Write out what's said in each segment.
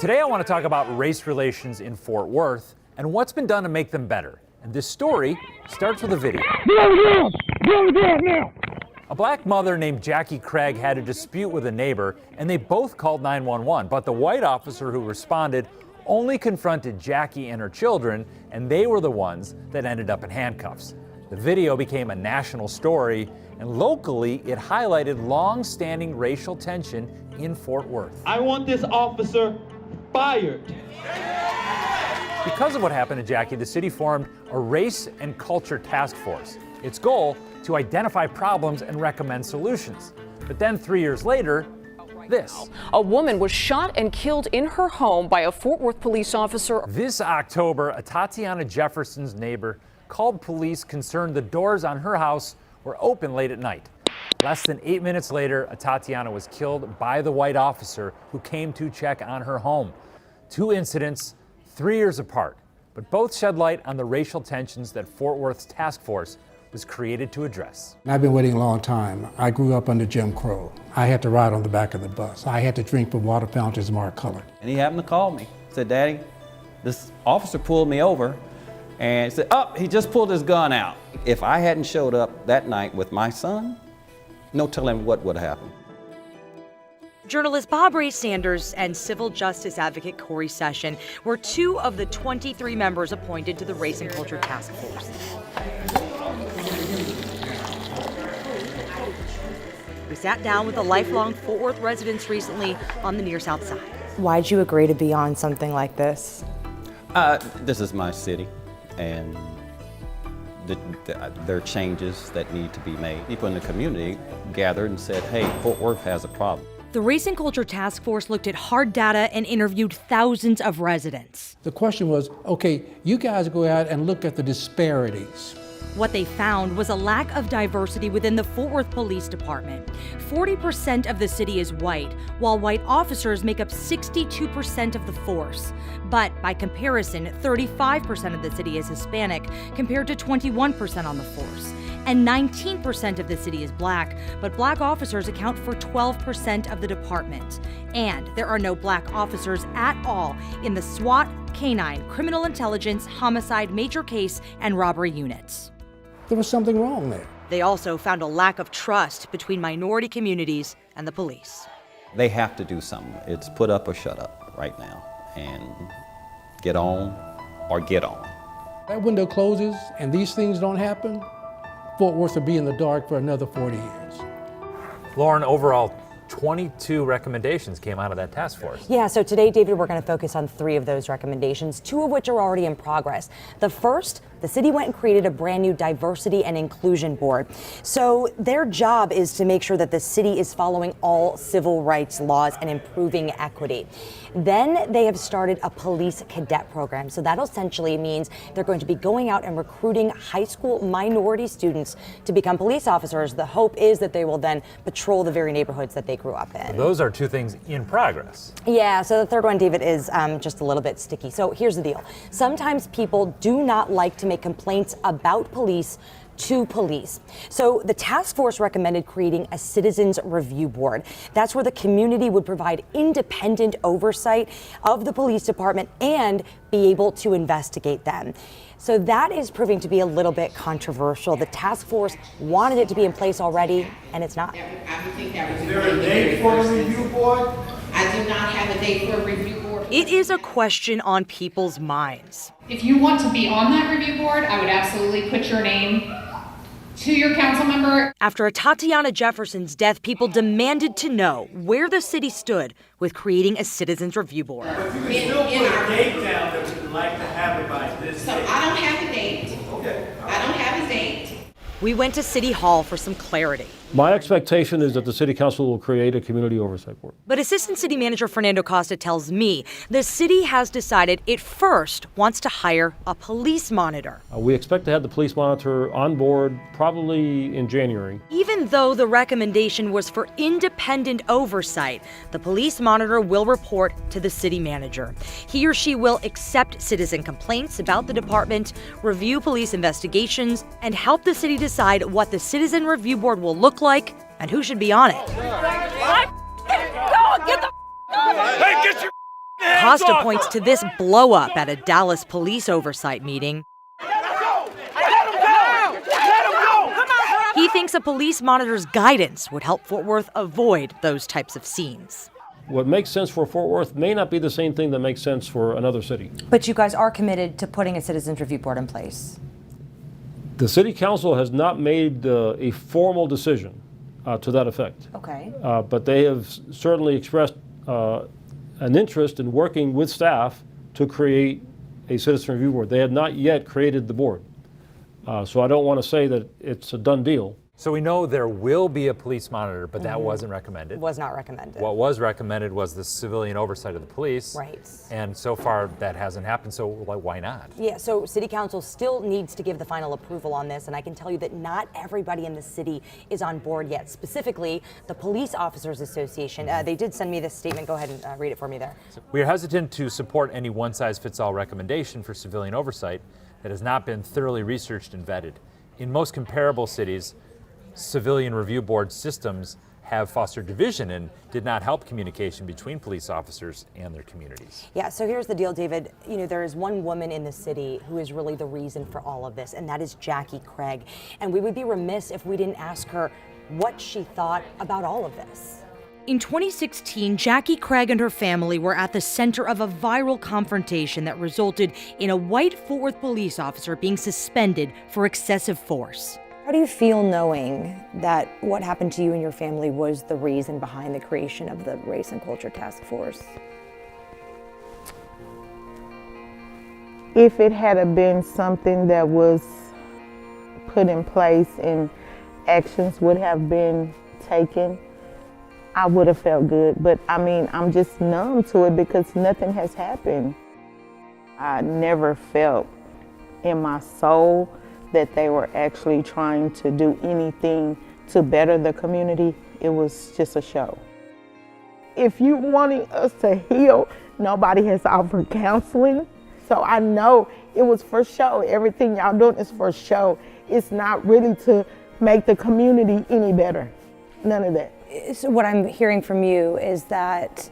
Today I want to talk about race relations in Fort Worth and what's been done to make them better. And this story starts with a video. A black mother named Jackie Craig had a dispute with a neighbor, and they both called 911. But the white officer who responded only confronted Jackie and her children, and they were the ones that ended up in handcuffs. The video became a national story, and locally it highlighted long-standing racial tension in Fort Worth. I want this officer fired. Because of what happened to Jackie, the city formed a race and culture task force. Its goal, to identify problems and recommend solutions. But then 3 years later, this. A woman was shot and killed in her home by a Fort Worth police officer. This October, a Tatiana Jefferson's neighbor called police concerned the doors on her house were open late at night. Less than 8 minutes later, a Tatiana was killed by the white officer who came to check on her home. 2 incidents, 3 years apart, but both shed light on the racial tensions that Fort Worth's task force was created to address. I've been waiting a long time. I grew up under Jim Crow. I had to ride on the back of the bus. I had to drink from water fountains marked colored. And he happened to call me. Said, "Daddy, this officer pulled me over," and said, "Oh, he just pulled his gun out." If I hadn't showed up that night with my son, no telling what would have happened. Journalist Bob Ray Sanders and civil justice advocate Corey Session were 2 of the 23 members appointed to the Race and Culture Task Force. We sat down with the lifelong Fort Worth residents recently on the near South Side. Why'd you agree to be on something like this? This is my city, and there are changes that need to be made. People in the community gathered and said, "Hey, Fort Worth has a problem." The Race and Culture Task Force looked at hard data and interviewed thousands of residents. The question was, okay, you guys go out and look at the disparities. What they found was a lack of diversity within the Fort Worth Police Department. 40% of the city is white, while white officers make up 62% of the force. But by comparison, 35% of the city is Hispanic, compared to 21% on the force. And 19% of the city is black, but black officers account for 12% of the department. And there are no black officers at all in the SWAT, K-9, criminal intelligence, homicide, major case, and robbery units. There was something wrong there. They also found a lack of trust between minority communities and the police. They have to do something. It's put up or shut up right now, and get on or get on. That window closes and these things don't happen, Fort Worth will be in the dark for another 40 years. Lauren, overall, 22 recommendations came out of that task force. Yeah, so today, David, we're going to focus on 3 of those recommendations, 2 of which are already in progress. The first, the city went and created a brand new diversity and inclusion board. So their job is to make sure that the city is following all civil rights laws and improving equity. Then they have started a police cadet program. So that essentially means they're going to be going out and recruiting high school minority students to become police officers. The hope is that they will then patrol the very neighborhoods that they grew up in. Those are 2 things in progress. Yeah, so the third one, David, is just a little bit sticky. So here's the deal. Sometimes people do not like to make complaints about police to police. So the task force recommended creating a citizens review board. That's where the community would provide independent oversight of the police department and be able to investigate them. So that is proving to be a little bit controversial. The task force wanted it to be in place already, and it's not. I would think that was. Is there a date for a review board? I do not have a date for a review board. It is a question on people's minds. If you want to be on that review board, I would absolutely put your name to your council member. After Tatiana Jefferson's death, people demanded to know where the city stood with creating a citizens review board. But you can still put a date down that you'd like to have it by this So date. I don't have a date. Okay. I don't have a date. We went to City Hall for some clarity. My expectation is that the City Council will create a community oversight board. But Assistant City Manager Fernando Costa tells me the city has decided it first wants to hire a police monitor. We expect to have the police monitor on board probably in January. Even though the recommendation was for independent oversight, the police monitor will report to the city manager. He or she will accept citizen complaints about the department, review police investigations, and help the city decide what the citizen review board will look like and who should be on it. Hey, get your Acosta points to this blow-up at a Dallas police oversight meeting. He thinks a police monitor's guidance would help Fort Worth avoid those types of scenes. What makes sense for Fort Worth may not be the same thing that makes sense for another city. But you guys are committed to putting a citizens review board in place. The city council has not made a formal decision to that effect. Okay. But they have certainly expressed an interest in working with staff to create a citizen review board. They have not yet created the board. So I don't want to say that it's a done deal. So we know there will be a police monitor, but that wasn't recommended. Was not recommended. What was recommended was the civilian oversight of the police. Right. And so far that hasn't happened, so why not? Yeah, so City Council still needs to give the final approval on this, and I can tell you that not everybody in the city is on board yet. Specifically, the Police Officers Association. They did send me this statement. Go ahead and read it for me there. We are hesitant to support any one-size-fits-all recommendation for civilian oversight that has not been thoroughly researched and vetted. In most comparable cities, civilian review board systems have fostered division and did not help communication between police officers and their communities. Yeah, so here's the deal, David. You know, there is one woman in the city who is really the reason for all of this, and that is Jackie Craig. And we would be remiss if we didn't ask her what she thought about all of this. In 2016, Jackie Craig and her family were at the center of a viral confrontation that resulted in a white Fort Worth police officer being suspended for excessive force. How do you feel knowing that what happened to you and your family was the reason behind the creation of the Race and Culture Task Force? If it had been something that was put in place and actions would have been taken, I would have felt good. But I mean, I'm just numb to it because nothing has happened. I never felt in my soul that they were actually trying to do anything to better the community. It was just a show. If you're wanting us to heal, nobody has offered counseling. So I know it was for show. Everything y'all doing is for show. It's not really to make the community any better. None of that. So what I'm hearing from you is that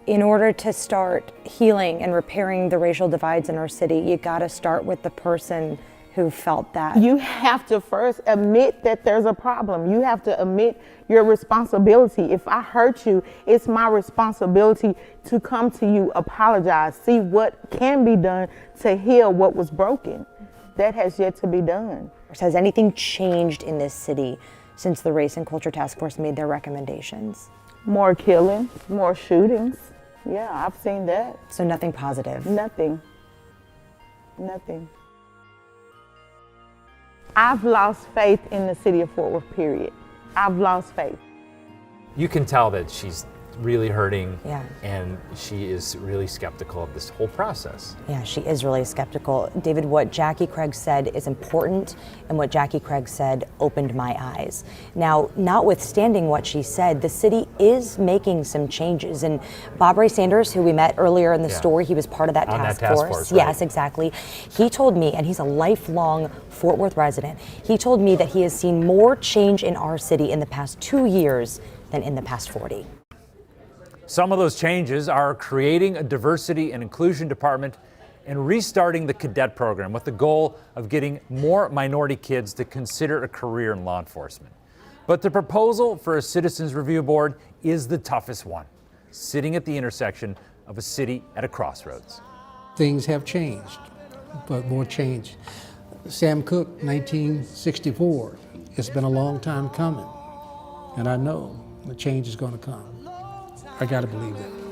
in order to start healing and repairing the racial divides in our city, you gotta start with the person who felt that. You have to first admit that there's a problem. You have to admit your responsibility. If I hurt you, it's my responsibility to come to you, apologize, see what can be done to heal what was broken. That has yet to be done. Has anything changed in this city since the Race and Culture Task Force made their recommendations? More killings, more shootings. Yeah, I've seen that. So nothing positive? Nothing. Nothing. I've lost faith in the city of Fort Worth, period. I've lost faith. You can tell that she's really hurting, yeah, and she is really skeptical of this whole process. Yeah, she is really skeptical. David, what Jackie Craig said is important, and what Jackie Craig said opened my eyes. Now, notwithstanding what she said, the city is making some changes, and Bob Ray Sanders, who we met earlier in the story, he was part of that task force. Right? Yes, exactly. He told me, and he's a lifelong Fort Worth resident, he told me that he has seen more change in our city in the past 2 years than in the past 40. Some of those changes are creating a diversity and inclusion department and restarting the cadet program with the goal of getting more minority kids to consider a career in law enforcement. But the proposal for a citizens review board is the toughest one, sitting at the intersection of a city at a crossroads. Things have changed, but more change. Sam Cooke, 1964. It's been a long time coming, and I know the change is going to come. I got to believe that.